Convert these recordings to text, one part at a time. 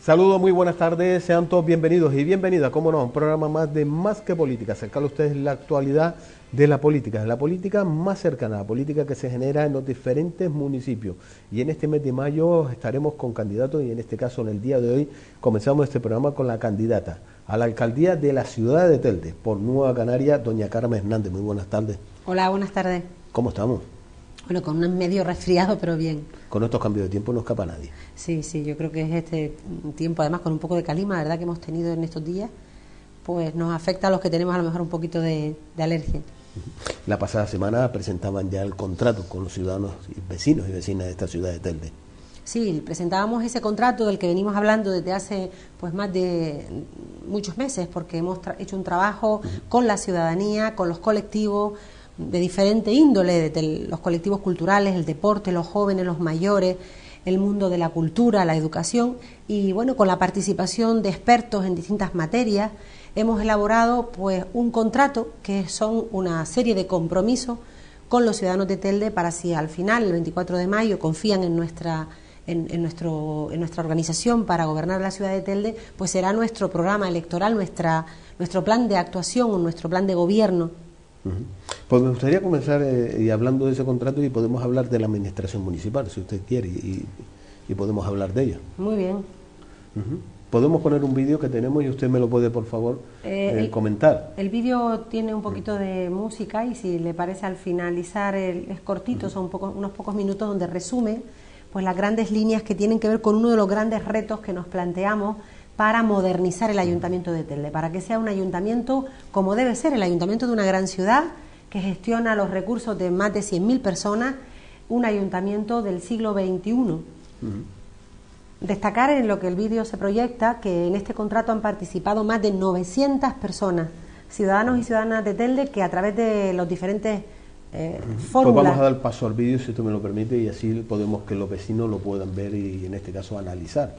Saludos, muy buenas tardes, sean todos bienvenidos y bienvenidas, como no, a un programa más de Más que Política, acercarle a ustedes la actualidad de la política más cercana, la política que se genera en los diferentes municipios. Y en este mes de mayo estaremos con candidatos y en este caso en el día de hoy comenzamos este programa con la candidata a la alcaldía de la ciudad de Telde por Nueva Canaria, doña Carmen Hernández. Muy buenas tardes. Hola, buenas tardes. ¿Cómo estamos? Bueno, con un medio resfriado, pero bien. Con estos cambios de tiempo no escapa nadie. Sí, yo creo que es este tiempo, además con un poco de calima, la verdad que hemos tenido en estos días, pues nos afecta a los que tenemos a lo mejor un poquito de alergia. La pasada semana presentaban ya el contrato con los ciudadanos y vecinos y vecinas de esta ciudad de Telde. Sí, presentábamos ese contrato del que venimos hablando desde hace pues más de muchos meses, porque hemos hecho un trabajo con la ciudadanía, con los colectivos de diferente índole, de los colectivos culturales, el deporte, los jóvenes, los mayores, el mundo de la cultura, la educación, y bueno, con la participación de expertos en distintas materias, hemos elaborado pues un contrato que son una serie de compromisos con los ciudadanos de Telde para si al final, el 24 de mayo, confían en nuestra organización para gobernar la ciudad de Telde, pues será nuestro programa electoral, nuestro plan de actuación, nuestro plan de gobierno. Pues me gustaría comenzar y hablando de ese contrato y podemos hablar de la administración municipal, si usted quiere, y podemos hablar de ella. Muy bien. Podemos poner un vídeo que tenemos y usted me lo puede, por favor, comentar. El vídeo tiene un poquito de música y si le parece al finalizar es cortito, son unos pocos minutos donde resume pues las grandes líneas que tienen que ver con uno de los grandes retos que nos planteamos para modernizar el Ayuntamiento de Telde, para que sea un ayuntamiento como debe ser, el ayuntamiento de una gran ciudad que gestiona los recursos de más de 100.000 personas, un ayuntamiento del siglo XXI. Destacar en lo que el vídeo se proyecta que en este contrato han participado más de 900 personas, ciudadanos y ciudadanas de Telde, que a través de los diferentes fórmulas... Pues vamos a dar paso al vídeo, si usted me lo permite, y así podemos que los vecinos lo puedan ver y en este caso analizar.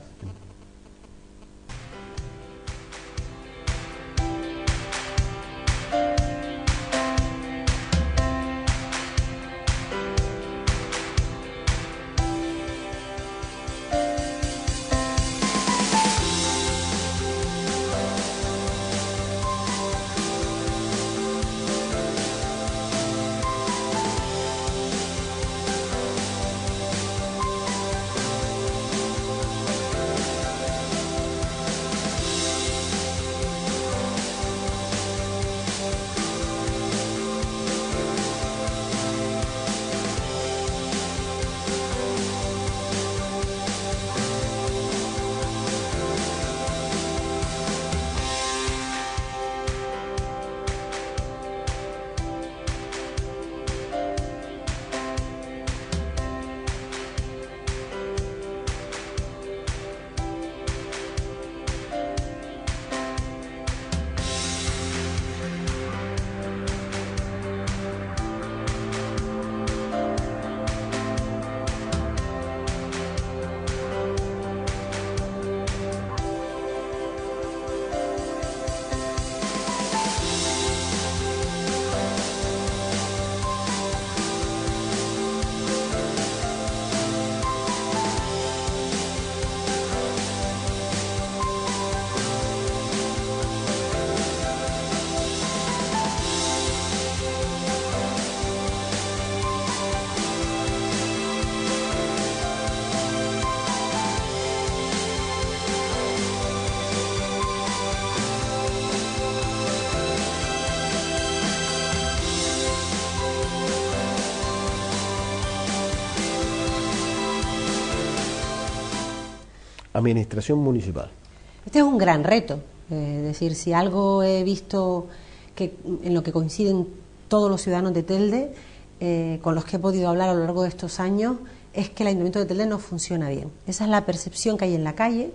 Administración municipal. Este es un gran reto, es decir, si algo he visto que en lo que coinciden todos los ciudadanos de Telde, con los que he podido hablar a lo largo de estos años, es que el Ayuntamiento de Telde no funciona bien. Esa es la percepción que hay en la calle,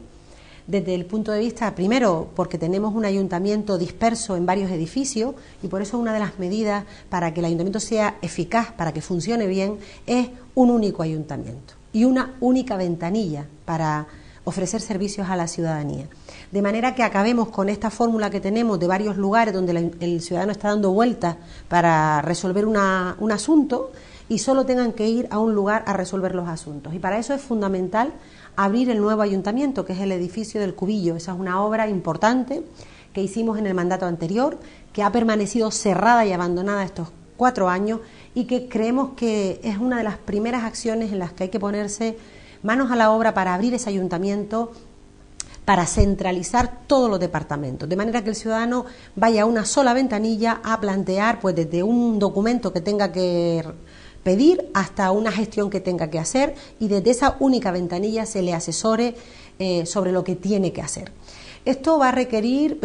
desde el punto de vista, primero, porque tenemos un ayuntamiento disperso en varios edificios y por eso una de las medidas para que el ayuntamiento sea eficaz, para que funcione bien, es un único ayuntamiento y una única ventanilla para ofrecer servicios a la ciudadanía. De manera que acabemos con esta fórmula que tenemos de varios lugares donde el ciudadano está dando vueltas para resolver un asunto y solo tengan que ir a un lugar a resolver los asuntos. Y para eso es fundamental abrir el nuevo ayuntamiento, que es el edificio del Cubillo. Esa es una obra importante que hicimos en el mandato anterior, que ha permanecido cerrada y abandonada estos 4 años y que creemos que es una de las primeras acciones en las que hay que ponerse manos a la obra para abrir ese ayuntamiento, para centralizar todos los departamentos, de manera que el ciudadano vaya a una sola ventanilla a plantear, pues desde un documento que tenga que pedir hasta una gestión que tenga que hacer, y desde esa única ventanilla se le asesore sobre lo que tiene que hacer. Esto va a requerir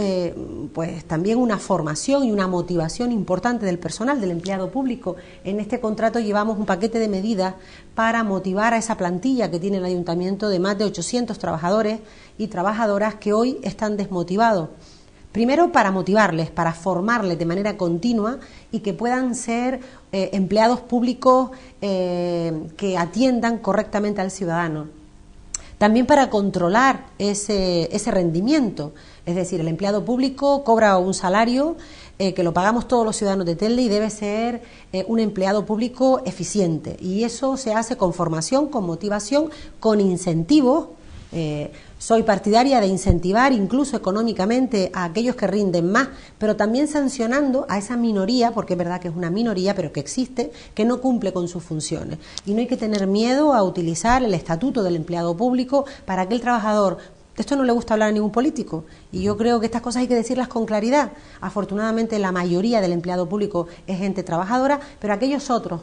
pues también una formación y una motivación importante del personal, del empleado público. En este contrato llevamos un paquete de medidas para motivar a esa plantilla que tiene el ayuntamiento de más de 800 trabajadores y trabajadoras que hoy están desmotivados. Primero, para motivarles, para formarles de manera continua y que puedan ser empleados públicos que atiendan correctamente al ciudadano. También para controlar ese rendimiento, es decir, el empleado público cobra un salario que lo pagamos todos los ciudadanos de Telde y debe ser un empleado público eficiente, y eso se hace con formación, con motivación, con incentivos. Soy partidaria de incentivar incluso económicamente a aquellos que rinden más, pero también sancionando a esa minoría, porque es verdad que es una minoría, pero que existe, que no cumple con sus funciones. Y no hay que tener miedo a utilizar el estatuto del empleado público para aquel trabajador. De esto no le gusta hablar a ningún político, y yo creo que estas cosas hay que decirlas con claridad. Afortunadamente la mayoría del empleado público es gente trabajadora, pero aquellos otros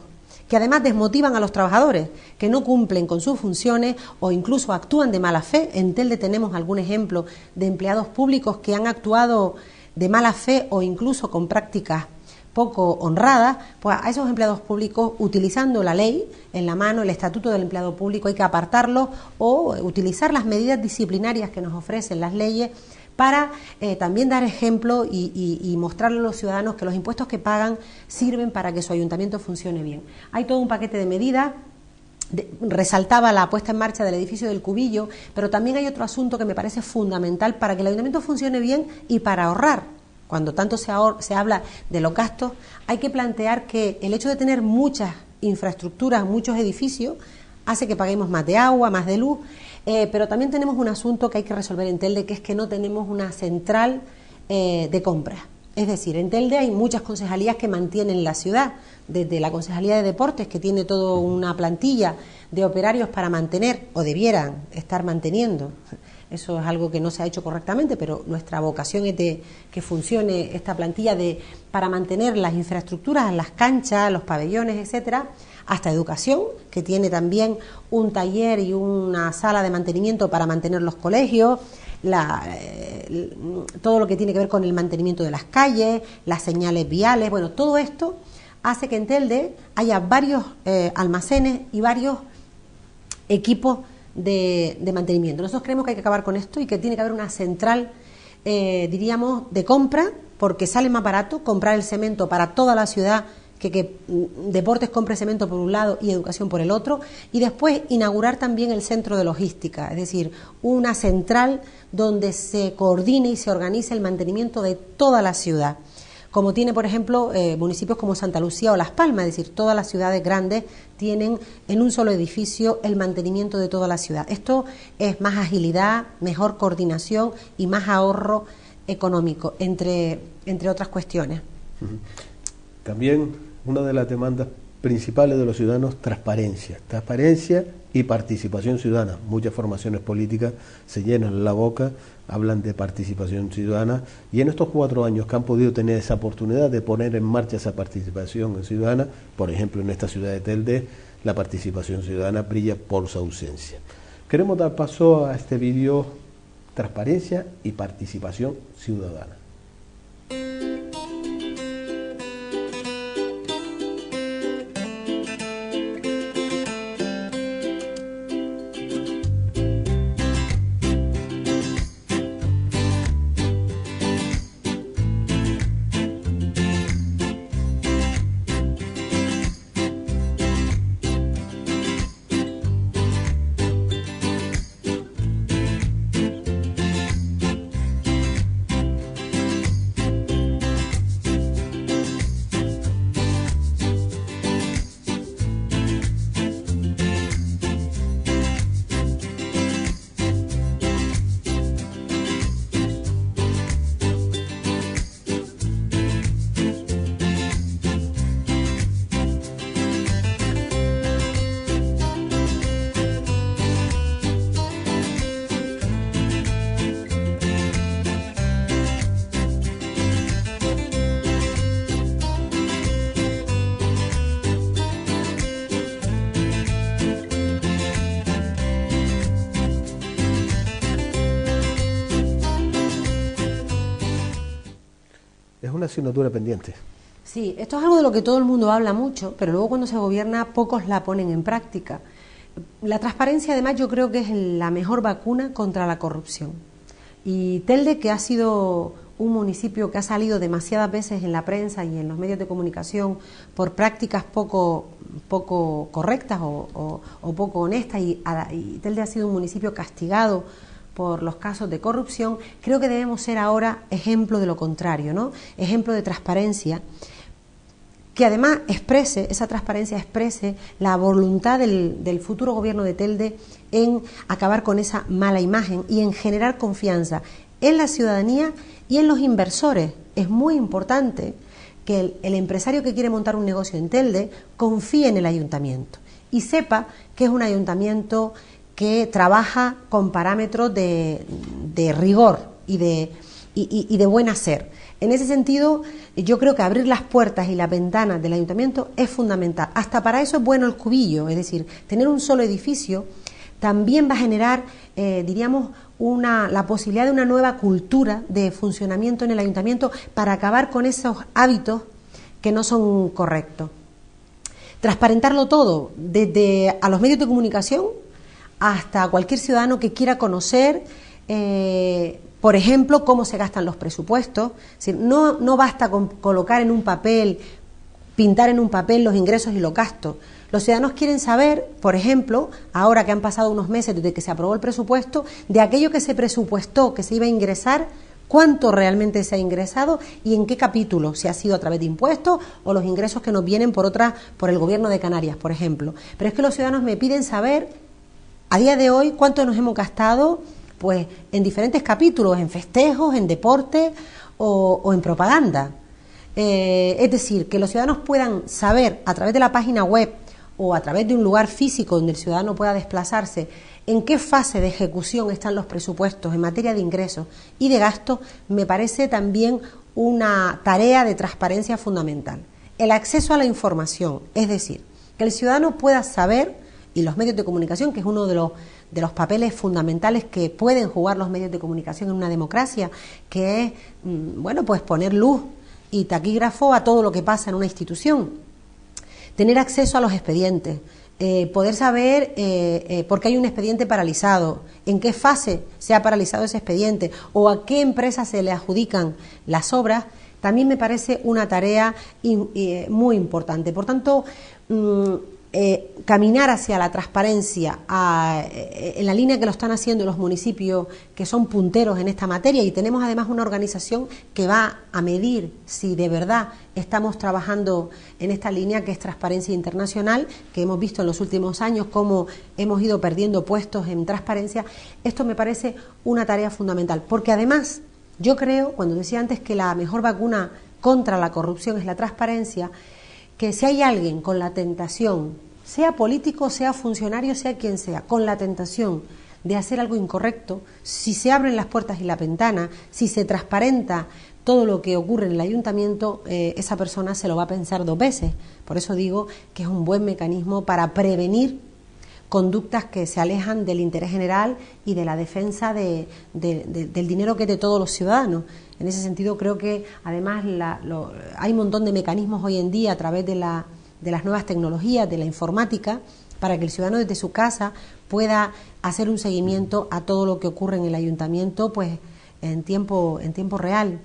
que además desmotivan a los trabajadores, que no cumplen con sus funciones o incluso actúan de mala fe. En Telde tenemos algún ejemplo de empleados públicos que han actuado de mala fe o incluso con prácticas poco honradas. Pues a esos empleados públicos, utilizando la ley en la mano, el estatuto del empleado público, hay que apartarlos o utilizar las medidas disciplinarias que nos ofrecen las leyes para también dar ejemplo y mostrarle a los ciudadanos que los impuestos que pagan sirven para que su ayuntamiento funcione bien. Hay todo un paquete de medidas. Resaltaba la puesta en marcha del edificio del Cubillo, pero también hay otro asunto que me parece fundamental para que el ayuntamiento funcione bien y para ahorrar. Cuando tanto se habla de los gastos, hay que plantear que el hecho de tener muchas infraestructuras, muchos edificios, hace que paguemos más de agua, más de luz, pero también tenemos un asunto que hay que resolver en Telde, que es que no tenemos una central de compras. Es decir, en Telde hay muchas concejalías que mantienen la ciudad, desde la Concejalía de Deportes, que tiene toda una plantilla de operarios para mantener, o debieran estar manteniendo. Eso es algo que no se ha hecho correctamente, pero nuestra vocación es de que funcione esta plantilla para mantener las infraestructuras, las canchas, los pabellones, etcétera, hasta educación, que tiene también un taller y una sala de mantenimiento para mantener los colegios, todo lo que tiene que ver con el mantenimiento de las calles, las señales viales. Bueno, todo esto hace que en Telde haya varios almacenes y varios equipos de mantenimiento. Nosotros creemos que hay que acabar con esto y que tiene que haber una central, diríamos, de compra, porque sale más barato comprar el cemento para toda la ciudad que Deportes compre cemento por un lado y Educación por el otro, y después inaugurar también el centro de logística, es decir, una central donde se coordine y se organice el mantenimiento de toda la ciudad, como tiene, por ejemplo, municipios como Santa Lucía o Las Palmas. Es decir, todas las ciudades grandes tienen en un solo edificio el mantenimiento de toda la ciudad. Esto es más agilidad, mejor coordinación y más ahorro económico, entre otras cuestiones. También una de las demandas principales de los ciudadanos, transparencia y participación ciudadana. Muchas formaciones políticas se llenan la boca, hablan de participación ciudadana, y en estos 4 años que han podido tener esa oportunidad de poner en marcha esa participación ciudadana, por ejemplo en esta ciudad de Telde, la participación ciudadana brilla por su ausencia. Queremos dar paso a este vídeo, transparencia y participación ciudadana. una asignatura pendiente. Sí, esto es algo de lo que todo el mundo habla mucho, pero luego cuando se gobierna pocos la ponen en práctica. La transparencia, además, yo creo que es la mejor vacuna contra la corrupción. Y Telde, que ha sido un municipio que ha salido demasiadas veces en la prensa y en los medios de comunicación por prácticas poco correctas o poco honestas, y Telde ha sido un municipio castigado por los casos de corrupción, creo que debemos ser ahora ejemplo de lo contrario, ¿no? Ejemplo de transparencia, que además esa transparencia exprese la voluntad del futuro gobierno de Telde en acabar con esa mala imagen y en generar confianza en la ciudadanía y en los inversores. Es muy importante que el empresario que quiere montar un negocio en Telde confíe en el ayuntamiento y sepa que es un ayuntamiento que trabaja con parámetros de rigor y de buen hacer. En ese sentido, yo creo que abrir las puertas y las ventanas del ayuntamiento es fundamental. Hasta para eso es bueno el cubillo, es decir, tener un solo edificio también va a generar, diríamos, la posibilidad de una nueva cultura de funcionamiento en el ayuntamiento para acabar con esos hábitos que no son correctos. Transparentarlo todo, desde a los medios de comunicación hasta cualquier ciudadano que quiera conocer, por ejemplo, cómo se gastan los presupuestos. Es decir, no basta con colocar en un papel, pintar en un papel los ingresos y los gastos. Los ciudadanos quieren saber, por ejemplo, ahora que han pasado unos meses desde que se aprobó el presupuesto, de aquello que se presupuestó que se iba a ingresar, cuánto realmente se ha ingresado y en qué capítulo, si ha sido a través de impuestos o los ingresos que nos vienen por el Gobierno de Canarias, por ejemplo. Pero es que los ciudadanos me piden saber, a día de hoy, cuánto nos hemos gastado pues en diferentes capítulos, en festejos, en deporte o en propaganda. Es decir, que los ciudadanos puedan saber a través de la página web o a través de un lugar físico donde el ciudadano pueda desplazarse en qué fase de ejecución están los presupuestos en materia de ingresos y de gastos, me parece también una tarea de transparencia fundamental. El acceso a la información, es decir, que el ciudadano pueda saber, y los medios de comunicación, que es uno de los papeles fundamentales que pueden jugar los medios de comunicación en una democracia, que es, bueno, pues poner luz y taquígrafo a todo lo que pasa en una institución. Tener acceso a los expedientes, poder saber por qué hay un expediente paralizado, en qué fase se ha paralizado ese expediente o a qué empresa se le adjudican las obras, también me parece una tarea muy importante. Por tanto, caminar hacia la transparencia en la línea que lo están haciendo los municipios que son punteros en esta materia, y tenemos además una organización que va a medir si de verdad estamos trabajando en esta línea, que es Transparencia Internacional, que hemos visto en los últimos años cómo hemos ido perdiendo puestos en transparencia. Esto me parece una tarea fundamental, porque además yo creo, cuando decía antes que la mejor vacuna contra la corrupción es la transparencia, que si hay alguien con la tentación, sea político, sea funcionario, sea quien sea, con la tentación de hacer algo incorrecto, si se abren las puertas y la ventana, si se transparenta todo lo que ocurre en el ayuntamiento, esa persona se lo va a pensar dos veces. Por eso digo que es un buen mecanismo para prevenir conductas que se alejan del interés general y de la defensa del dinero que es de todos los ciudadanos. En ese sentido creo que además hay un montón de mecanismos hoy en día a través de las nuevas tecnologías, de la informática, para que el ciudadano desde su casa pueda hacer un seguimiento a todo lo que ocurre en el ayuntamiento pues en tiempo real.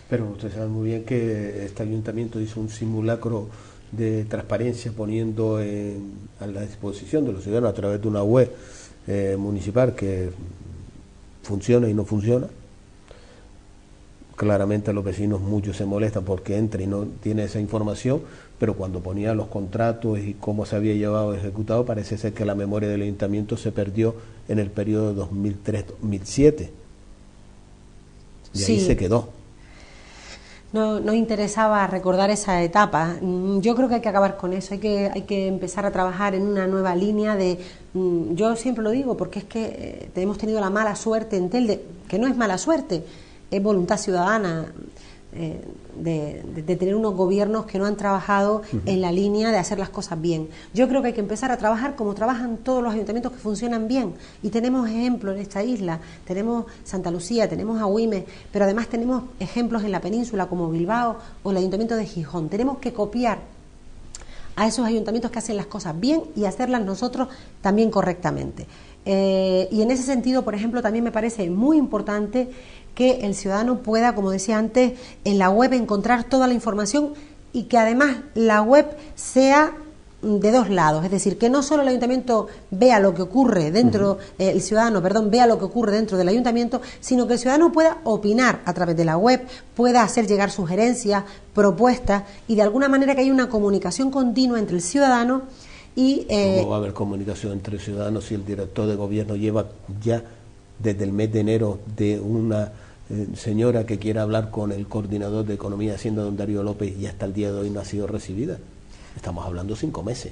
Pero usted sabe muy bien que este ayuntamiento hizo un simulacro de transparencia poniendo a la disposición de los ciudadanos a través de una web municipal que funciona y no funciona. Claramente los vecinos muchos se molestan porque entra y no tiene esa información, pero cuando ponía los contratos y cómo se había llevado ejecutado, parece ser que la memoria del ayuntamiento se perdió en el periodo 2003-2007 y sí. Ahí se quedó. No interesaba recordar esa etapa. Yo creo que hay que acabar con eso, hay que empezar a trabajar en una nueva línea de... Yo siempre lo digo porque es que hemos tenido la mala suerte en Telde, que no es mala suerte, es voluntad ciudadana. de tener unos gobiernos que no han trabajado en la línea de hacer las cosas bien. Yo creo que hay que empezar a trabajar como trabajan todos los ayuntamientos que funcionan bien, y tenemos ejemplos en esta isla, tenemos Santa Lucía, tenemos Agüimes, pero además tenemos ejemplos en la península como Bilbao o el Ayuntamiento de Gijón. Tenemos que copiar a esos ayuntamientos que hacen las cosas bien y hacerlas nosotros también correctamente. Y en ese sentido, por ejemplo, también me parece muy importante que el ciudadano pueda, como decía antes, en la web encontrar toda la información, y que además la web sea de dos lados, es decir, que no solo el ayuntamiento vea lo que ocurre dentro, el ciudadano, perdón, vea lo que ocurre dentro del ayuntamiento, sino que el ciudadano pueda opinar a través de la web, pueda hacer llegar sugerencias, propuestas, y de alguna manera que haya una comunicación continua entre el ciudadano y... ¿Cómo va a haber comunicación entre ciudadanos si el director de gobierno lleva ya desde el mes de enero de una señora que quiera hablar con el coordinador de Economía y Hacienda, don Darío López, y hasta el día de hoy no ha sido recibida? Estamos hablando 5 meses.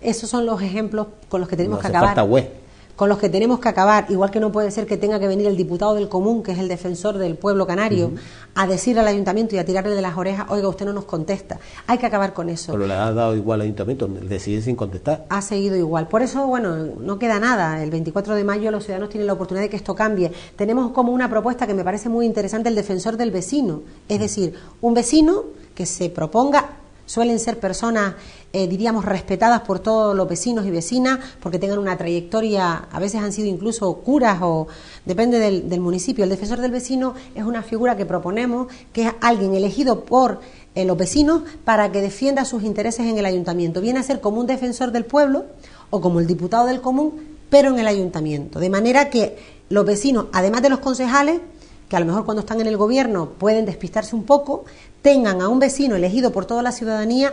Esos son los ejemplos con los que tenemos que hace acabar. Falta web. Con los que tenemos que acabar, igual que no puede ser que tenga que venir el diputado del común, que es el defensor del pueblo canario, a decirle al ayuntamiento y a tirarle de las orejas: oiga, usted no nos contesta. Hay que acabar con eso. Pero le ha dado igual al ayuntamiento, le sigue sin contestar. Ha seguido igual. Por eso, bueno, no queda nada. El 24 de mayo los ciudadanos tienen la oportunidad de que esto cambie. Tenemos como una propuesta que me parece muy interesante, el defensor del vecino. Es decir, un vecino que se proponga. Suelen ser personas, diríamos, respetadas por todos los vecinos y vecinas, porque tengan una trayectoria, a veces han sido incluso curas, o depende del municipio. El defensor del vecino es una figura que proponemos, que es alguien elegido por los vecinos para que defienda sus intereses en el ayuntamiento. Viene a ser como un defensor del pueblo o como el diputado del común, pero en el ayuntamiento. De manera que los vecinos, además de los concejales, que a lo mejor cuando están en el gobierno pueden despistarse un poco, tengan a un vecino elegido por toda la ciudadanía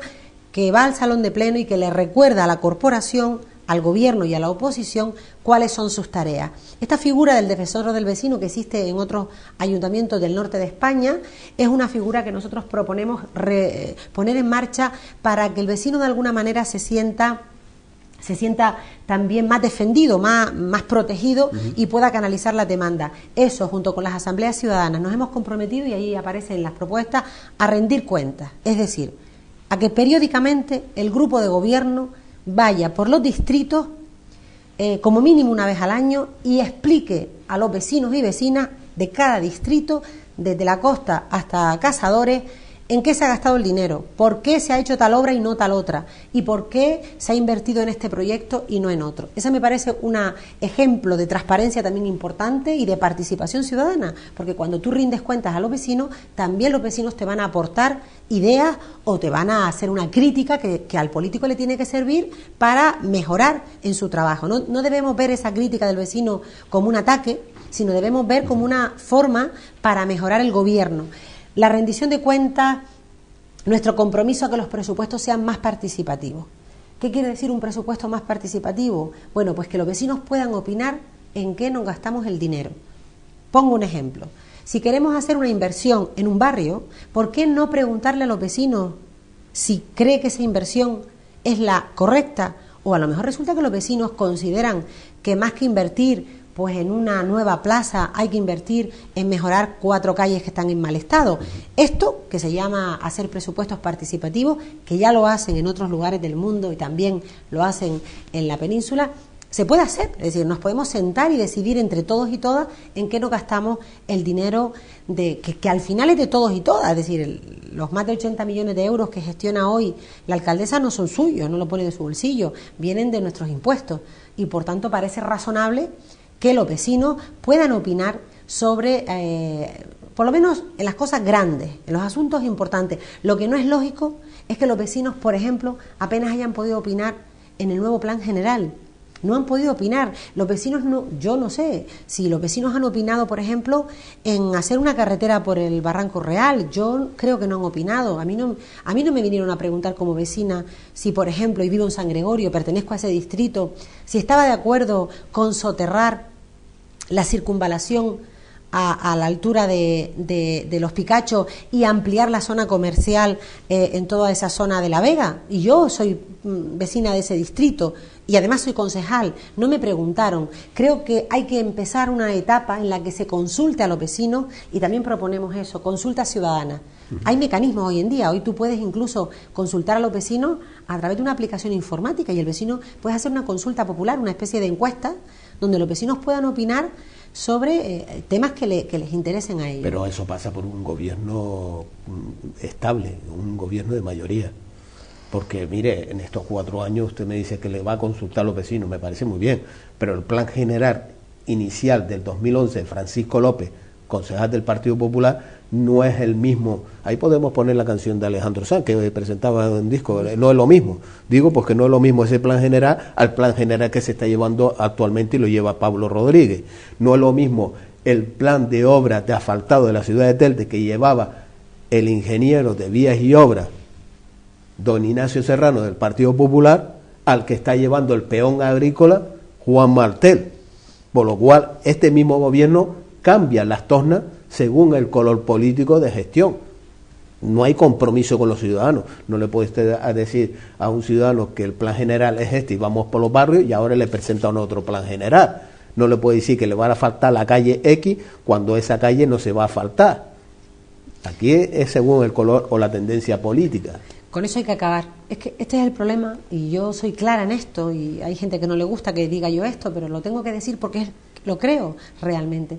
que va al salón de pleno y que le recuerda a la corporación, al gobierno y a la oposición cuáles son sus tareas. Esta figura del defensor del vecino, que existe en otros ayuntamientos del norte de España, es una figura que nosotros proponemos poner en marcha para que el vecino de alguna manera se sienta también más defendido, más protegido, y pueda canalizar la demanda. Eso, junto con las asambleas ciudadanas, nos hemos comprometido, y ahí aparecen las propuestas, a rendir cuentas. Es decir, a que periódicamente el grupo de gobierno vaya por los distritos, como mínimo una vez al año, y explique a los vecinos y vecinas de cada distrito, desde la costa hasta Cazadores, en qué se ha gastado el dinero, por qué se ha hecho tal obra y no tal otra, y por qué se ha invertido en este proyecto y no en otro. Ese me parece un ejemplo de transparencia también importante y de participación ciudadana, porque cuando tú rindes cuentas a los vecinos, también los vecinos te van a aportar ideas o te van a hacer una crítica que al político le tiene que servir para mejorar en su trabajo. No debemos ver esa crítica del vecino como un ataque, sino debemos ver como una forma para mejorar el gobierno. La rendición de cuentas, nuestro compromiso a que los presupuestos sean más participativos. ¿Qué quiere decir un presupuesto más participativo? Bueno, pues que los vecinos puedan opinar en qué nos gastamos el dinero. Pongo un ejemplo. Si queremos hacer una inversión en un barrio, ¿por qué no preguntarle a los vecinos si cree que esa inversión es la correcta? O a lo mejor resulta que los vecinos consideran que más que invertir pues en una nueva plaza hay que invertir en mejorar 4 calles que están en mal estado. Esto, que se llama hacer presupuestos participativos, que ya lo hacen en otros lugares del mundo y también lo hacen en la península, se puede hacer. Es decir, nos podemos sentar y decidir entre todos y todas en qué nos gastamos el dinero que al final es de todos y todas. Es decir, los más de 80 millones de euros que gestiona hoy la alcaldesa no son suyos, no lo pone de su bolsillo, vienen de nuestros impuestos, y por tanto parece razonable que los vecinos puedan opinar sobre, por lo menos en las cosas grandes, en los asuntos importantes. Lo que no es lógico es que los vecinos, por ejemplo, apenas hayan podido opinar en el nuevo plan general. No han podido opinar. Los vecinos no, yo no sé si los vecinos han opinado, por ejemplo, en hacer una carretera por el Barranco Real. Yo creo que no han opinado. A mí no me vinieron a preguntar como vecina si, por ejemplo, y vivo en San Gregorio, pertenezco a ese distrito, si estaba de acuerdo con soterrar la circunvalación a la altura de Los Picachos y ampliar la zona comercial en toda esa zona de La Vega. Y yo soy vecina de ese distrito y además soy concejal, no me preguntaron. Creo que hay que empezar una etapa en la que se consulte a los vecinos y también proponemos eso, consulta ciudadana. Hay mecanismos hoy en día, hoy tú puedes incluso consultar a los vecinos a través de una aplicación informática y el vecino puede hacer una consulta popular, una especie de encuesta donde los vecinos puedan opinar sobre temas que les interesen a ellos. Pero eso pasa por un gobierno estable, un gobierno de mayoría. Porque, mire, en estos 4 años usted me dice que le va a consultar a los vecinos, me parece muy bien, pero el plan general inicial del 2011 de Francisco López, concejal del Partido Popular, no es el mismo. Ahí podemos poner la canción de Alejandro Sanz, que presentaba un disco, no es lo mismo. Digo, porque no es lo mismo ese plan general al plan general que se está llevando actualmente y lo lleva Pablo Rodríguez. No es lo mismo el plan de obras de asfaltado de la ciudad de Telde que llevaba el ingeniero de vías y obras, don Ignacio Serrano, del Partido Popular, al que está llevando el peón agrícola, Juan Martel. Por lo cual, este mismo gobierno cambia las tornas según el color político de gestión. No hay compromiso con los ciudadanos. No le puede usted decir a un ciudadano que el plan general es este y vamos por los barrios y ahora le presentan otro plan general. No le puede decir que le va a faltar la calle X cuando esa calle no se va a faltar. Aquí es según el color o la tendencia política. Con eso hay que acabar. Es que este es el problema y yo soy clara en esto y hay gente que no le gusta que diga yo esto, pero lo tengo que decir porque lo creo realmente.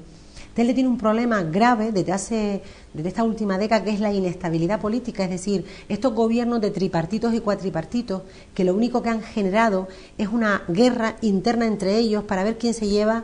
Telde tiene un problema grave desde esta última década, que es la inestabilidad política, es decir, estos gobiernos de tripartitos y cuatripartitos que lo único que han generado es una guerra interna entre ellos para ver quién se lleva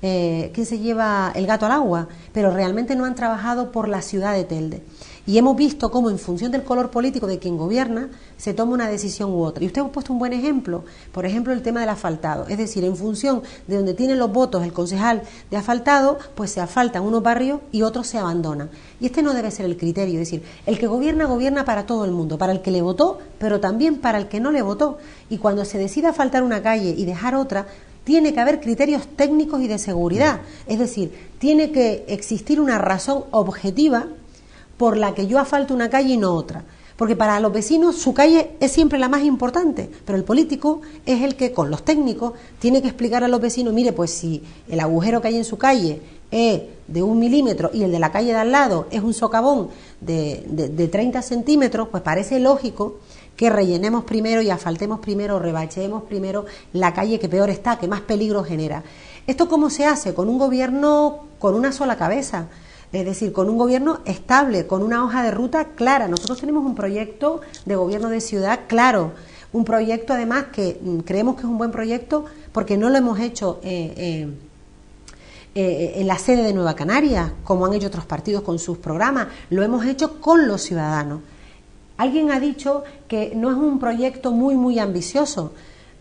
el gato al agua, pero realmente no han trabajado por la ciudad de Telde. Y hemos visto cómo en función del color político de quien gobierna se toma una decisión u otra. Y usted ha puesto un buen ejemplo, por ejemplo el tema del asfaltado. Es decir, en función de donde tienen los votos el concejal de asfaltado, pues se asfaltan unos barrios y otros se abandonan. Y este no debe ser el criterio. Es decir, el que gobierna, gobierna para todo el mundo, para el que le votó, pero también para el que no le votó. Y cuando se decide asfaltar una calle y dejar otra, tiene que haber criterios técnicos y de seguridad. Es decir, tiene que existir una razón objetiva por la que yo asfalto una calle y no otra. Porque para los vecinos su calle es siempre la más importante, pero el político es el que con los técnicos tiene que explicar a los vecinos, mire, pues si el agujero que hay en su calle es de 1 milímetro y el de la calle de al lado es un socavón de 30 centímetros, pues parece lógico que rellenemos primero y asfaltemos primero, rebachemos primero la calle que peor está, que más peligro genera. ¿Esto cómo se hace? Con un gobierno con una sola cabeza. Es decir, con un gobierno estable, con una hoja de ruta clara. Nosotros tenemos un proyecto de gobierno de ciudad claro, un proyecto además que creemos que es un buen proyecto porque no lo hemos hecho en la sede de Nueva Canarias, como han hecho otros partidos con sus programas, lo hemos hecho con los ciudadanos. Alguien ha dicho que no es un proyecto muy ambicioso.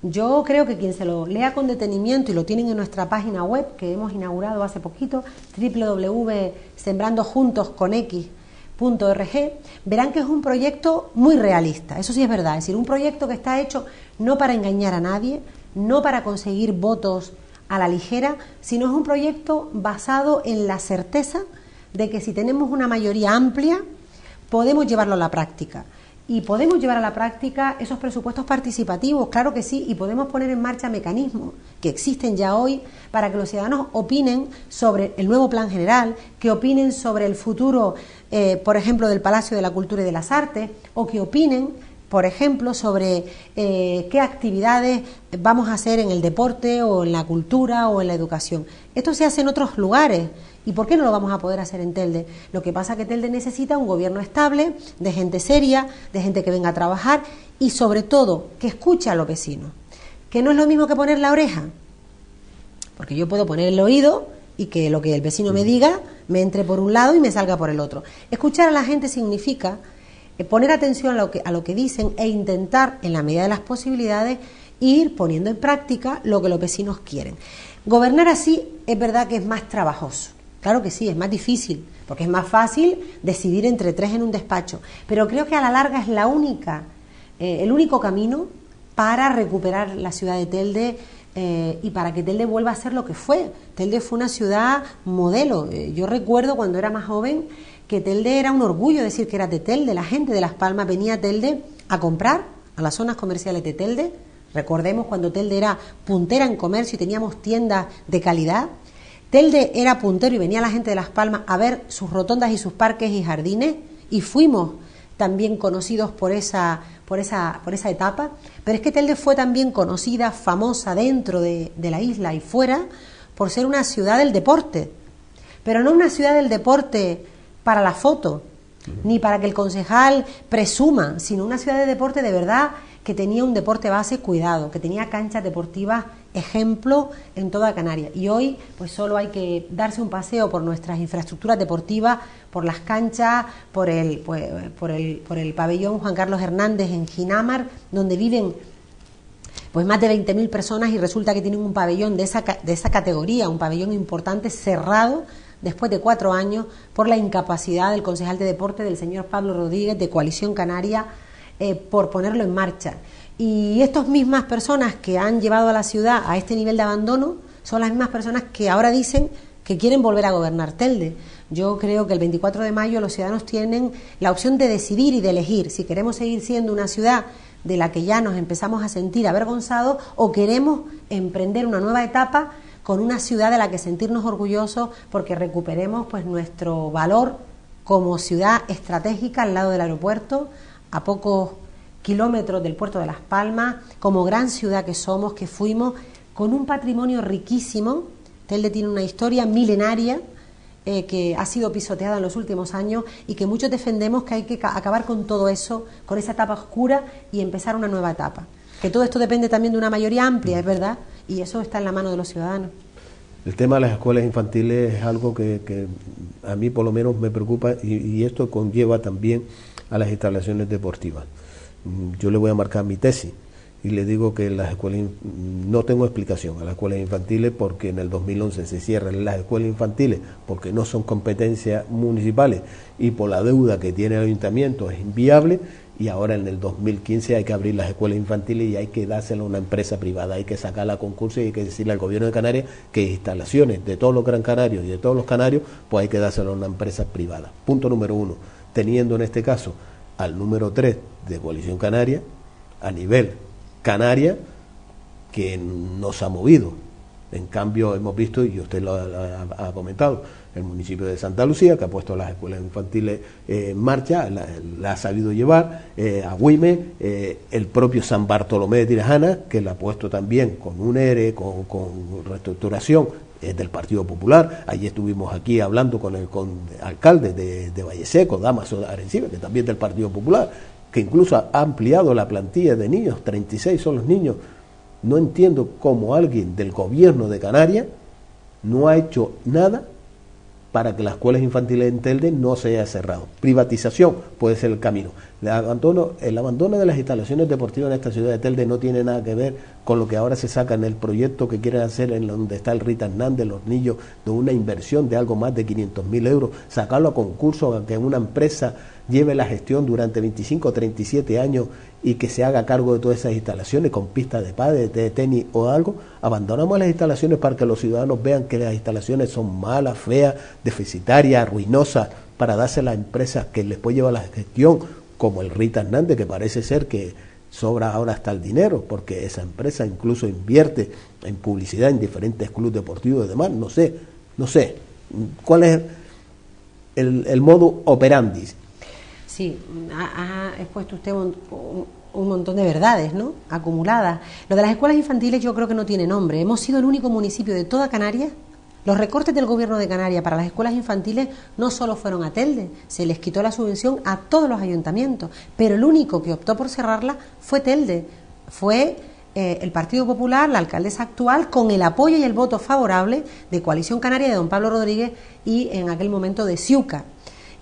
Yo creo que quien se lo lea con detenimiento, y lo tienen en nuestra página web que hemos inaugurado hace poquito, www.sembrandojuntos.org, verán que es un proyecto muy realista. Eso sí es verdad, es decir, un proyecto que está hecho no para engañar a nadie, no para conseguir votos a la ligera, sino es un proyecto basado en la certeza de que si tenemos una mayoría amplia podemos llevarlo a la práctica. Y podemos llevar a la práctica esos presupuestos participativos, claro que sí, y podemos poner en marcha mecanismos que existen ya hoy para que los ciudadanos opinen sobre el nuevo plan general, que opinen sobre el futuro, por ejemplo, del Palacio de la Cultura y de las Artes, o que opinen, por ejemplo, sobre qué actividades vamos a hacer en el deporte o en la cultura o en la educación. Esto se hace en otros lugares. ¿Y por qué no lo vamos a poder hacer en Telde? Lo que pasa es que Telde necesita un gobierno estable, de gente seria, de gente que venga a trabajar y sobre todo que escuche a los vecinos. Que no es lo mismo que poner la oreja, porque yo puedo poner el oído y que lo que el vecino me diga me entre por un lado y me salga por el otro. Escuchar a la gente significa poner atención a lo que dicen e intentar, en la medida de las posibilidades, ir poniendo en práctica lo que los vecinos quieren. Gobernar así es verdad que es más trabajoso. Claro que sí, es más difícil, porque es más fácil decidir entre 3 en un despacho, pero creo que a la larga es el único camino para recuperar la ciudad de Telde y para que Telde vuelva a ser lo que fue. Telde fue una ciudad modelo. Yo recuerdo cuando era más joven que Telde era un orgullo decir que era de Telde. La gente de Las Palmas venía a Telde a comprar a las zonas comerciales de Telde, Recordemos cuando Telde era puntera en comercio y teníamos tiendas de calidad. Telde era puntero y venía la gente de Las Palmas a ver sus rotondas y sus parques y jardines, y fuimos también conocidos por esa etapa. Pero es que Telde fue también conocida, famosa dentro de la isla y fuera, por ser una ciudad del deporte, pero no una ciudad del deporte para la foto, ni para que el concejal presuma, sino una ciudad de deporte de verdad, que tenía un deporte base cuidado, que tenía canchas deportivas ejemplo en toda Canarias. Y hoy pues solo hay que darse un paseo por nuestras infraestructuras deportivas, por las canchas, por el pabellón Juan Carlos Hernández en Ginamar, donde viven pues más de 20.000 personas, y resulta que tienen un pabellón de esa categoría, un pabellón importante, cerrado después de 4 años por la incapacidad del concejal de deporte, del señor Pablo Rodríguez, de Coalición Canaria, por ponerlo en marcha. Y estas mismas personas que han llevado a la ciudad a este nivel de abandono son las mismas personas que ahora dicen que quieren volver a gobernar Telde. Yo creo que el 24 de mayo los ciudadanos tienen la opción de decidir y de elegir si queremos seguir siendo una ciudad de la que ya nos empezamos a sentir avergonzados, o queremos emprender una nueva etapa con una ciudad de la que sentirnos orgullosos porque recuperemos pues nuestro valor como ciudad estratégica al lado del aeropuerto, a pocos kilómetros del puerto de Las Palmas, como gran ciudad que somos, que fuimos, con un patrimonio riquísimo. Telde tiene una historia milenaria que ha sido pisoteada en los últimos años, y que muchos defendemos que hay que acabar con todo eso, con esa etapa oscura, y empezar una nueva etapa. Que todo esto depende también de una mayoría amplia, es verdad, y eso está en la mano de los ciudadanos. El tema de las escuelas infantiles es algo que a mí por lo menos me preocupa, y esto conlleva también a las instalaciones deportivas. Yo le voy a marcar mi tesis y le digo que las escuelas, no tengo explicación a las escuelas infantiles, porque en el 2011 se cierran las escuelas infantiles porque no son competencias municipales y por la deuda que tiene el ayuntamiento es inviable, y ahora en el 2015 hay que abrir las escuelas infantiles y hay que dársela a una empresa privada, hay que sacarla a concurso y hay que decirle al gobierno de Canarias que instalaciones de todos los Gran Canarios y de todos los canarios pues hay que dársela a una empresa privada. Punto número 1, teniendo en este caso al número 3 de Coalición Canaria, a nivel Canaria, que nos ha movido. En cambio hemos visto, y usted lo ha comentado, el municipio de Santa Lucía, que ha puesto las escuelas infantiles en marcha, la ha sabido llevar, a Güime, el propio San Bartolomé de Tirajana, que la ha puesto también con un ERE, con reestructuración, es del Partido Popular. Allí estuvimos aquí hablando con el alcalde de Valleseco, Damaso Arencibe, que también es del Partido Popular, que incluso ha ampliado la plantilla de niños, 36 son los niños. No entiendo cómo alguien del gobierno de Canarias no ha hecho nada para que las escuelas infantiles en Telde no se haya cerrado. Privatización puede ser el camino. El abandono de las instalaciones deportivas en esta ciudad de Telde no tiene nada que ver con lo que ahora se saca en el proyecto que quieren hacer en donde está el Rita Hernández, los niños, de una inversión de algo más de 500.000 euros, sacarlo a concurso, a que una empresa lleve la gestión durante 25 o 37 años y que se haga cargo de todas esas instalaciones con pistas de pádel, de tenis o algo. Abandonamos las instalaciones para que los ciudadanos vean que las instalaciones son malas, feas, deficitarias, ruinosas, para dárselas a empresas que les puede llevar la gestión, como el Rita Hernández, que parece ser que sobra ahora hasta el dinero, porque esa empresa incluso invierte en publicidad en diferentes clubes deportivos y demás. No sé cuál es el modo operandi. Sí, ha expuesto usted un montón de verdades, ¿no?, acumuladas. Lo de las escuelas infantiles yo creo que no tiene nombre. Hemos sido el único municipio de toda Canarias. Los recortes del gobierno de Canarias para las escuelas infantiles no solo fueron a Telde, se les quitó la subvención a todos los ayuntamientos, pero el único que optó por cerrarla fue Telde. Fue el Partido Popular, la alcaldesa actual, con el apoyo y el voto favorable de Coalición Canaria, de don Pablo Rodríguez, y en aquel momento de Ciuca.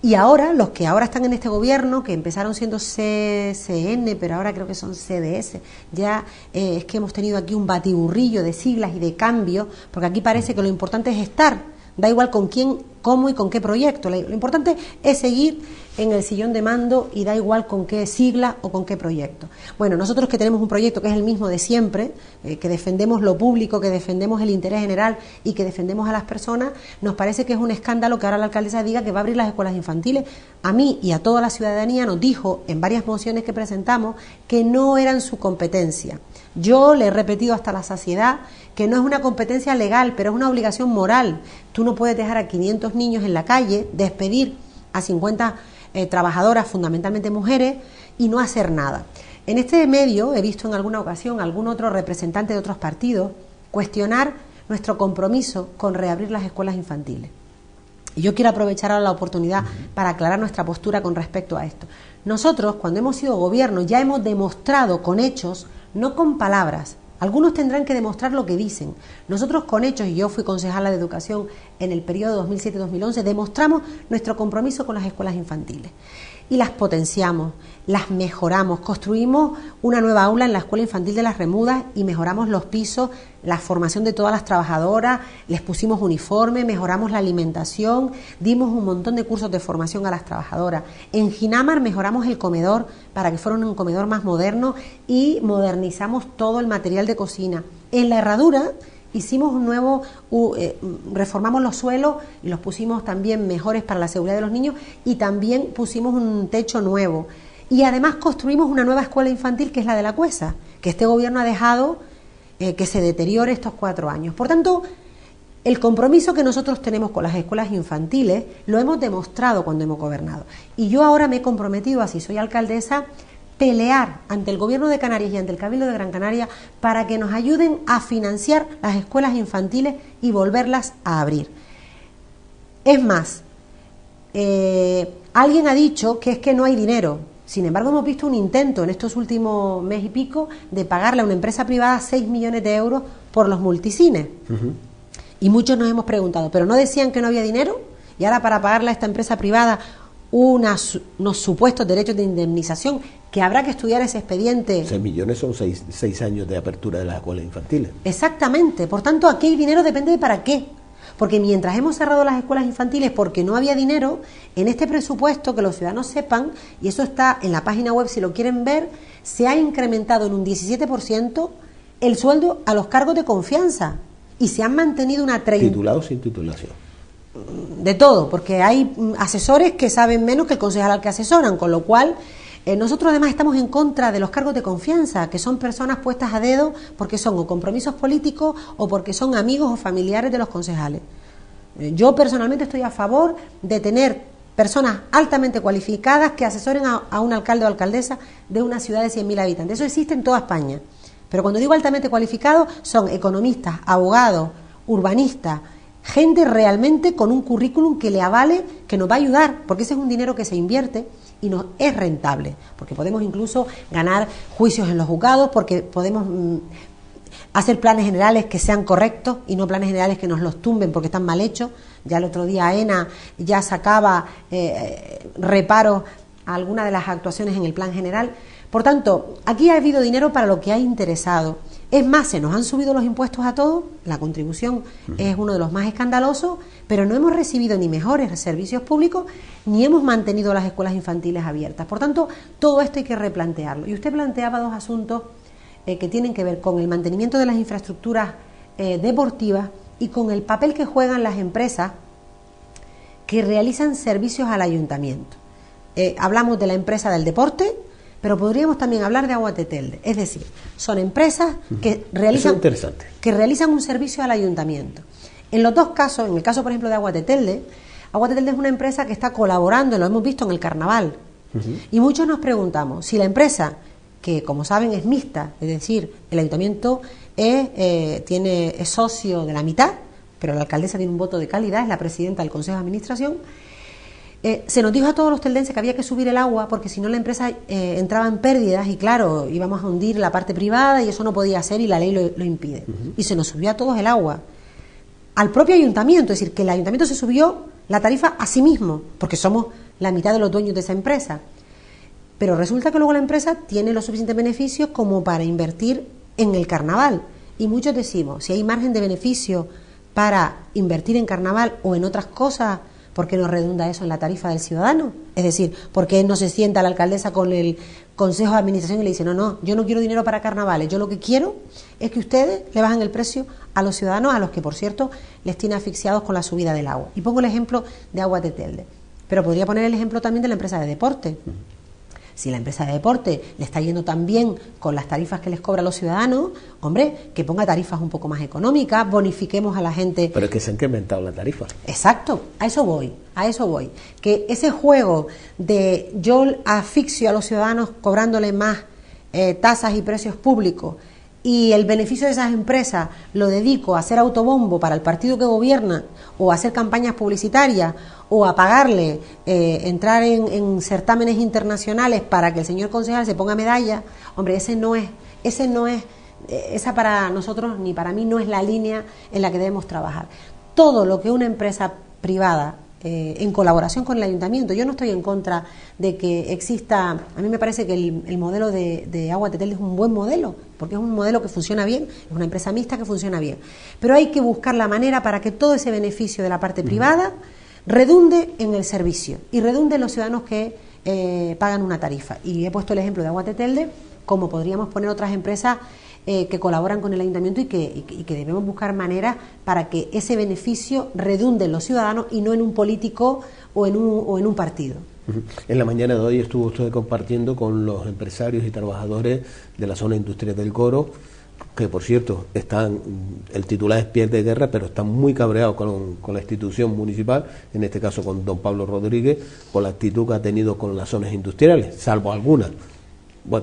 Y ahora, los que ahora están en este gobierno, que empezaron siendo CCN, pero ahora creo que son CDS, ya es que hemos tenido aquí un batiburrillo de siglas y de cambio, porque aquí parece que lo importante es estar, da igual con quién, cómo y con qué proyecto. Lo importante es seguir en el sillón de mando y da igual con qué sigla o con qué proyecto. Bueno, nosotros que tenemos un proyecto que es el mismo de siempre, que defendemos lo público, que defendemos el interés general y que defendemos a las personas, nos parece que es un escándalo que ahora la alcaldesa diga que va a abrir las escuelas infantiles. A mí y a toda la ciudadanía nos dijo en varias mociones que presentamos que no eran su competencia. Yo le he repetido hasta la saciedad que no es una competencia legal, pero es una obligación moral. Tú no puedes dejar a 500 niños en la calle, despedir a 50 trabajadoras, fundamentalmente mujeres, y no hacer nada. En este medio he visto en alguna ocasión algún otro representante de otros partidos cuestionar nuestro compromiso con reabrir las escuelas infantiles. Y yo quiero aprovechar ahora la oportunidad para aclarar nuestra postura con respecto a esto. Nosotros, cuando hemos sido gobierno, ya hemos demostrado con hechos, no con palabras. Algunos tendrán que demostrar lo que dicen. Nosotros con hechos, y yo fui concejala de Educación en el periodo 2007-2011, demostramos nuestro compromiso con las escuelas infantiles. Y las potenciamos, las mejoramos, construimos una nueva aula en la Escuela Infantil de Las Remudas y mejoramos los pisos, la formación de todas las trabajadoras, les pusimos uniforme, mejoramos la alimentación, dimos un montón de cursos de formación a las trabajadoras. En Ginamar mejoramos el comedor para que fuera un comedor más moderno y modernizamos todo el material de cocina. En La Herradura hicimos un nuevo, reformamos los suelos y los pusimos también mejores para la seguridad de los niños y también pusimos un techo nuevo. Y además construimos una nueva escuela infantil que es la de La Cuesa, que este gobierno ha dejado que se deteriore estos 4 años. Por tanto, el compromiso que nosotros tenemos con las escuelas infantiles lo hemos demostrado cuando hemos gobernado. Y yo ahora me he comprometido, así soy alcaldesa, pelear ante el Gobierno de Canarias y ante el Cabildo de Gran Canaria para que nos ayuden a financiar las escuelas infantiles y volverlas a abrir. Es más, alguien ha dicho que es que no hay dinero. Sin embargo, hemos visto un intento en estos últimos mes y pico de pagarle a una empresa privada 6 millones de euros por los multicines. Y muchos nos hemos preguntado, ¿pero no decían que no había dinero? Y ahora para pagarle a esta empresa privada unos supuestos derechos de indemnización, que habrá que estudiar ese expediente. 6 millones son 6 años de apertura de las escuelas infantiles. Exactamente. Por tanto, aquí hay dinero, depende de para qué. Porque mientras hemos cerrado las escuelas infantiles porque no había dinero, en este presupuesto, que los ciudadanos sepan, y eso está en la página web si lo quieren ver, se ha incrementado en un 17% el sueldo a los cargos de confianza y se han mantenido una 30%. ¿Titulado o sin titulación? De todo, porque hay asesores que saben menos que el concejal al que asesoran, con lo cual nosotros además estamos en contra de los cargos de confianza, que son personas puestas a dedo porque son o compromisos políticos o porque son amigos o familiares de los concejales. Yo personalmente estoy a favor de tener personas altamente cualificadas que asesoren a un alcalde o alcaldesa de una ciudad de 100.000 habitantes. Eso existe en toda España. Pero cuando digo altamente cualificados, son economistas, abogados, urbanistas, gente realmente con un currículum que le avale, que nos va a ayudar, porque ese es un dinero que se invierte y nos es rentable, porque podemos incluso ganar juicios en los juzgados, porque podemos hacer planes generales que sean correctos y no planes generales que nos los tumben porque están mal hechos. Ya el otro día AENA ya sacaba reparos a alguna de las actuaciones en el plan general. Por tanto, aquí ha habido dinero para lo que ha interesado. Es más, se nos han subido los impuestos a todos, la contribución es uno de los más escandalosos, pero no hemos recibido ni mejores servicios públicos, ni hemos mantenido las escuelas infantiles abiertas. Por tanto, todo esto hay que replantearlo. Y usted planteaba 2 asuntos que tienen que ver con el mantenimiento de las infraestructuras deportivas y con el papel que juegan las empresas que realizan servicios al ayuntamiento. Hablamos de la empresa del deporte, pero podríamos también hablar de Aguas de Telde. Es decir, son empresas que realizan un servicio al ayuntamiento. En los 2 casos, en el caso por ejemplo de Aguas de Telde es una empresa que está colaborando, lo hemos visto en el carnaval. Y muchos nos preguntamos si la empresa, que como saben es mixta, es decir, el ayuntamiento es socio de la mitad, pero la alcaldesa tiene un voto de calidad, es la presidenta del Consejo de Administración. Se nos dijo a todos los teldenses que había que subir el agua porque si no la empresa entraba en pérdidas y claro, íbamos a hundir la parte privada y eso no podía ser y la ley lo impide. Y se nos subió a todos el agua. Al propio ayuntamiento, es decir, que el ayuntamiento se subió la tarifa a sí mismo, porque somos la mitad de los dueños de esa empresa. Pero resulta que luego la empresa tiene los suficientes beneficios como para invertir en el carnaval. Y muchos decimos, si hay margen de beneficio para invertir en carnaval o en otras cosas, ¿por qué no redunda eso en la tarifa del ciudadano? Es decir, ¿por qué no se sienta la alcaldesa con el Consejo de Administración y le dice, no, yo no quiero dinero para carnavales, yo lo que quiero es que ustedes le bajen el precio a los ciudadanos, a los que por cierto les tiene asfixiados con la subida del agua? Y pongo el ejemplo de Aguas de Telde, pero podría poner el ejemplo también de la empresa de deporte. Si la empresa de deporte le está yendo tan bien con las tarifas que les cobra a los ciudadanos, hombre, que ponga tarifas un poco más económicas, bonifiquemos a la gente. Pero es que se ha incrementado la tarifa. Exacto, a eso voy. Que ese juego de yo asfixio a los ciudadanos cobrándoles más tasas y precios públicos, y el beneficio de esas empresas lo dedico a hacer autobombo para el partido que gobierna, o a hacer campañas publicitarias, o a pagarle entrar en certámenes internacionales para que el señor concejal se ponga medalla, hombre, esa para nosotros ni para mí no es la línea en la que debemos trabajar. Todo lo que una empresa privada en colaboración con el ayuntamiento, yo no estoy en contra de que exista, a mí me parece que el modelo de Aguas de Telde es un buen modelo, porque es un modelo que funciona bien, es una empresa mixta que funciona bien, pero hay que buscar la manera para que todo ese beneficio de la parte privada redunde en el servicio y redunde en los ciudadanos que pagan una tarifa. Y he puesto el ejemplo de Aguas de Telde, como podríamos poner otras empresas que colaboran con el ayuntamiento y que debemos buscar maneras para que ese beneficio redunde en los ciudadanos y no en un político o en un partido. En la mañana de hoy estuvo usted compartiendo con los empresarios y trabajadores de la zona industrial del Coro, que por cierto el titular es pie de guerra, pero están muy cabreados con la institución municipal, en este caso con don Pablo Rodríguez, por la actitud que ha tenido con las zonas industriales, salvo algunas,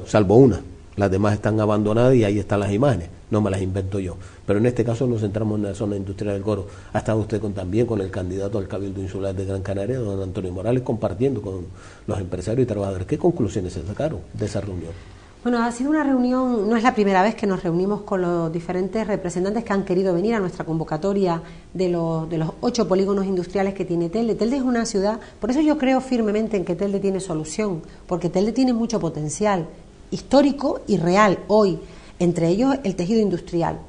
salvo una. Las demás están abandonadas y ahí están las imágenes, no me las invento yo. Pero en este caso nos centramos en la zona industrial del Coro. Ha estado usted también con el candidato al Cabildo Insular de Gran Canaria, don Antonio Morales, compartiendo con los empresarios y trabajadores. ¿Qué conclusiones se sacaron de esa reunión? Bueno, ha sido una reunión, no es la primera vez que nos reunimos con los diferentes representantes que han querido venir a nuestra convocatoria de los 8 polígonos industriales que tiene Telde. Telde es una ciudad, por eso yo creo firmemente en que Telde tiene solución, porque Telde tiene mucho potencial histórico y real hoy, entre ellos el tejido industrial.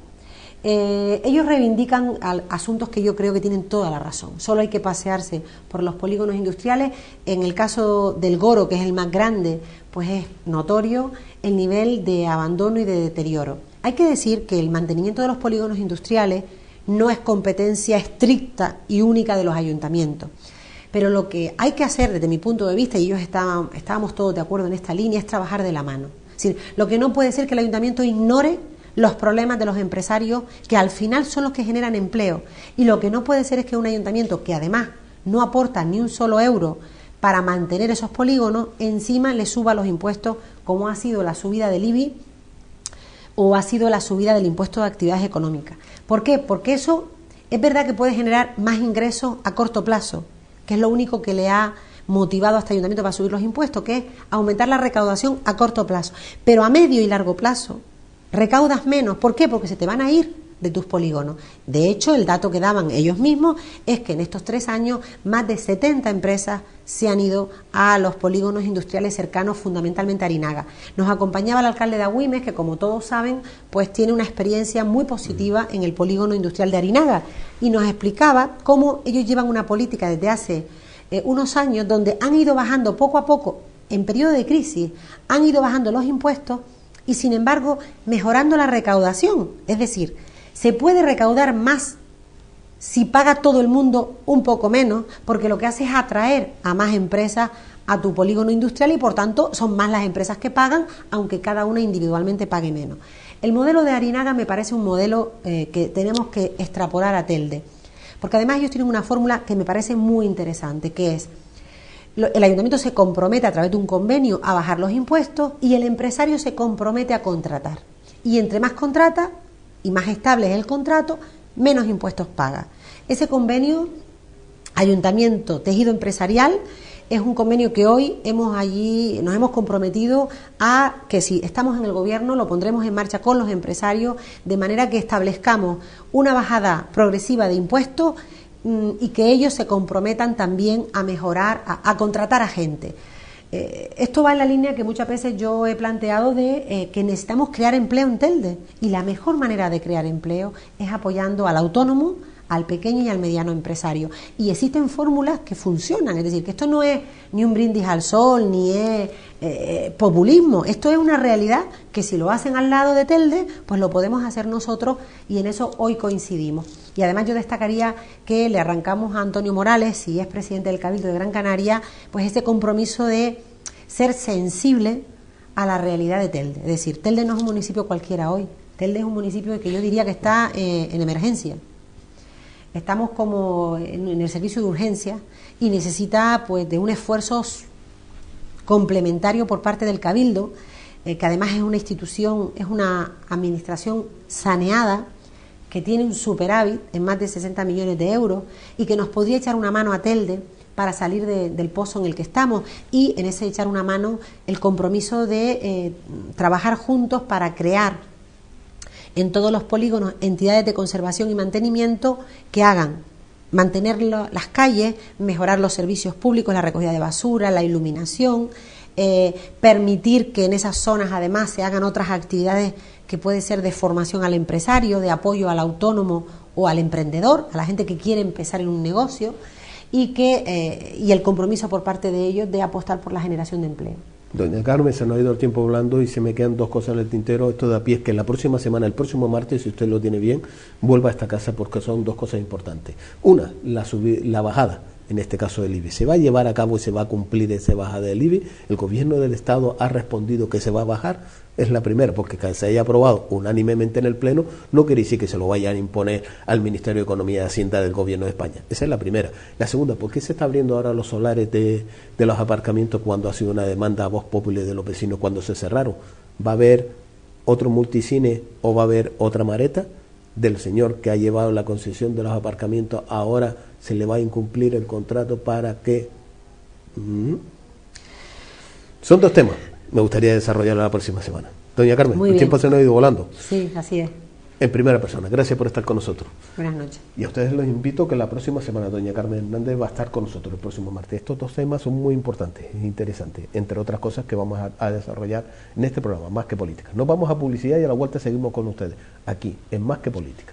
Ellos reivindican asuntos que yo creo que tienen toda la razón. Solo hay que pasearse por los polígonos industriales. En el caso del Goro, que es el más grande, pues es notorio el nivel de abandono y de deterioro. Hay que decir que el mantenimiento de los polígonos industriales no es competencia estricta y única de los ayuntamientos. Pero lo que hay que hacer desde mi punto de vista, y ellos estábamos todos de acuerdo en esta línea, es trabajar de la mano. Es decir, lo que no puede ser que el ayuntamiento ignore los problemas de los empresarios, que al final son los que generan empleo. Y lo que no puede ser es que un ayuntamiento que además no aporta ni un solo euro para mantener esos polígonos, encima le suba los impuestos, como ha sido la subida del IBI o ha sido la subida del impuesto de actividades económicas. ¿Por qué? Porque eso es verdad que puede generar más ingresos a corto plazo, que es lo único que le ha motivado a este ayuntamiento para subir los impuestos, que es aumentar la recaudación a corto plazo. Pero a medio y largo plazo recaudas menos. ¿Por qué? Porque se te van a ir de tus polígonos. De hecho, el dato que daban ellos mismos es que en estos 3 años más de 70 empresas se han ido a los polígonos industriales cercanos, fundamentalmente a Arinaga. Nos acompañaba el alcalde de Agüimes, que como todos saben, pues tiene una experiencia muy positiva en el polígono industrial de Arinaga, y nos explicaba cómo ellos llevan una política desde hace unos años donde han ido bajando poco a poco, en periodo de crisis, han ido bajando los impuestos y sin embargo mejorando la recaudación. Es decir, se puede recaudar más si paga todo el mundo un poco menos, porque lo que hace es atraer a más empresas a tu polígono industrial y por tanto son más las empresas que pagan, aunque cada una individualmente pague menos. El modelo de Arinaga me parece un modelo que tenemos que extrapolar a Telde, porque además ellos tienen una fórmula que me parece muy interesante, que es: el ayuntamiento se compromete a través de un convenio a bajar los impuestos y el empresario se compromete a contratar. Y entre más contrata y más estable es el contrato, menos impuestos paga. Ese convenio ayuntamiento tejido empresarial es un convenio que hoy nos hemos comprometido a que, si estamos en el gobierno, lo pondremos en marcha con los empresarios, de manera que establezcamos una bajada progresiva de impuestos y que ellos se comprometan también a mejorar, a contratar a gente. Esto va en la línea que muchas veces yo he planteado de que necesitamos crear empleo en Telde, y la mejor manera de crear empleo es apoyando al autónomo, al pequeño y al mediano empresario, y existen fórmulas que funcionan. Es decir, que esto no es ni un brindis al sol ni es populismo, esto es una realidad que si lo hacen al lado de Telde, pues lo podemos hacer nosotros, y en eso hoy coincidimos. Y además yo destacaría que le arrancamos a Antonio Morales, si es presidente del Cabildo de Gran Canaria, pues ese compromiso de ser sensible a la realidad de Telde. Es decir, Telde no es un municipio cualquiera hoy. Telde es un municipio que yo diría que está en emergencia. Estamos como en el servicio de urgencia y necesita pues de un esfuerzo complementario por parte del Cabildo, que además es una institución, es una administración saneada, que tiene un superávit en más de 60 millones de euros y que nos podría echar una mano a Telde para salir del pozo en el que estamos, y en ese echar una mano el compromiso de trabajar juntos para crear en todos los polígonos entidades de conservación y mantenimiento que hagan mantener las calles, mejorar los servicios públicos, la recogida de basura, la iluminación, permitir que en esas zonas además se hagan otras actividades que puede ser de formación al empresario, de apoyo al autónomo o al emprendedor, a la gente que quiere empezar en un negocio, y el compromiso por parte de ellos de apostar por la generación de empleo. Doña Carmen, se nos ha ido el tiempo hablando y se me quedan dos cosas en el tintero. Esto da pie es que la próxima semana, el próximo martes, si usted lo tiene bien, vuelva a esta casa, porque son dos cosas importantes. Una, la bajada, en este caso del IBI. Se va a llevar a cabo y se va a cumplir esa bajada del IBI. El gobierno del Estado ha respondido que se va a bajar. Es la primera, porque que se haya aprobado unánimemente en el Pleno no quiere decir que se lo vayan a imponer al Ministerio de Economía y Hacienda del Gobierno de España. Esa es la primera. La segunda, ¿por qué se está abriendo ahora los solares de los aparcamientos cuando ha sido una demanda a voz popular de los vecinos cuando se cerraron? ¿Va a haber otro multicine o va a haber otra mareta del señor que ha llevado la concesión de los aparcamientos? Ahora se le va a incumplir el contrato para que... Son dos temas. Me gustaría desarrollarlo la próxima semana. Doña Carmen, el tiempo se nos ha ido volando. Sí, así es. En primera persona, gracias por estar con nosotros. Buenas noches. Y a ustedes los invito que la próxima semana doña Carmen Hernández va a estar con nosotros el próximo martes. Estos dos temas son muy importantes e interesantes, entre otras cosas que vamos a desarrollar en este programa, Más que Política. Nos vamos a publicidad y a la vuelta seguimos con ustedes, aquí, en Más que Política.